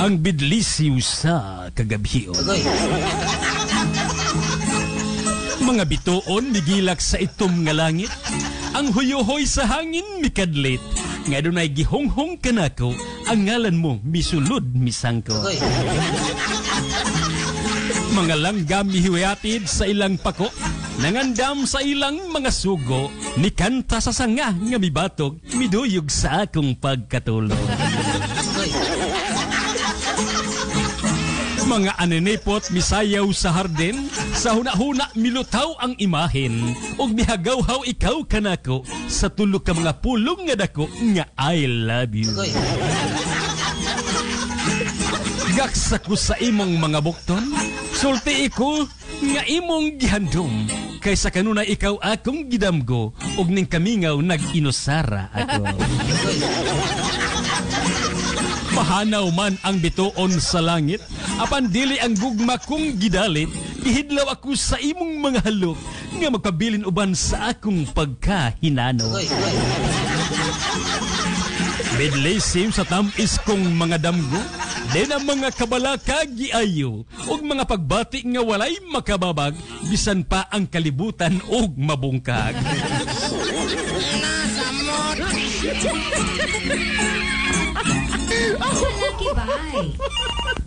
Ang bidlisiw sa kagabion. Mga bituon migilak sa itom nga langit. Ang huyohoy sa hangin mikadlit. Nga dunay gihonghong kanako. Ang ngalan mo misulod misangko. Mga langgam mihiwatid sa ilang pako. Nangandam sa ilang mga sugo. Nikanta sa sanga nga mibatog. Miduyog sa akong pagkatulog. Mga aninipot misayaw sa hardin, sa huna-huna milutaw ang imahen, ug mihagawhaw ikaw kanako sa tulo ka mga pulong nga dako nga I love you. Gaksa ko sa imong mga bukton, sulti ko nga imong gihandom, kaysa kanunay ikaw akong gidamgo, ug ning kamingaw nag-inusara ako. Mahanaw man ang bituon sa langit, apan dili ang gugma kong gidalit, ihidlaw ako sa imong mga halok, nga magpabilin uban sa akong pagkahinano. Bidlisim sa tamis kong mga damgo, din ang mga kabalaka giayo, ug mga pagbati nga walay makababag, bisan pa ang kalibutan og mabungkag. Lucky Bye.